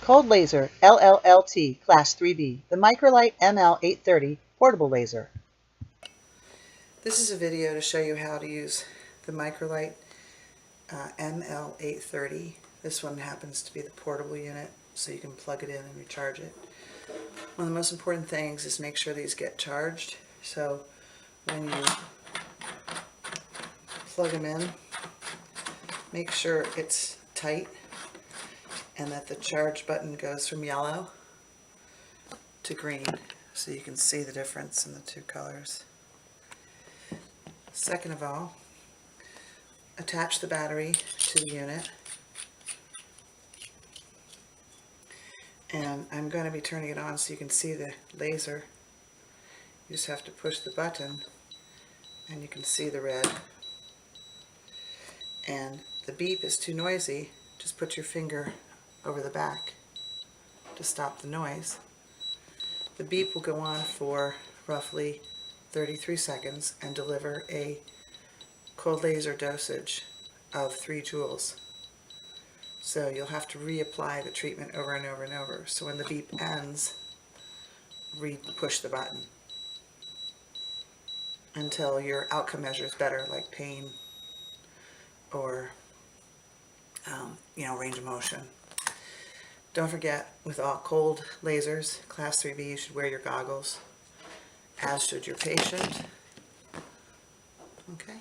Cold laser LLLT Class 3B, the Microlight ML830 portable laser. This is a video to show you how to use the Microlight ML830. This one happens to be the portable unit, so you can plug it in and recharge it. One of the most important things is make sure these get charged. So when you plug them in, make sure it's tight and that the charge button goes from yellow to green, so you can see the difference in the two colors. Second of all, attach the battery to the unit, and I'm going to be turning it on so you can see the laser. You just have to push the button and you can see the red. And the beep is too noisy, just put your finger over the back to stop the noise. The beep will go on for roughly 33 seconds and deliver a cold laser dosage of 3 joules. So you'll have to reapply the treatment over and over and over. So when the beep ends, push the button until your outcome measure is better, like pain or range of motion. Don't forget, with all cold lasers, Class 3B, you should wear your goggles, as should your patient. Okay.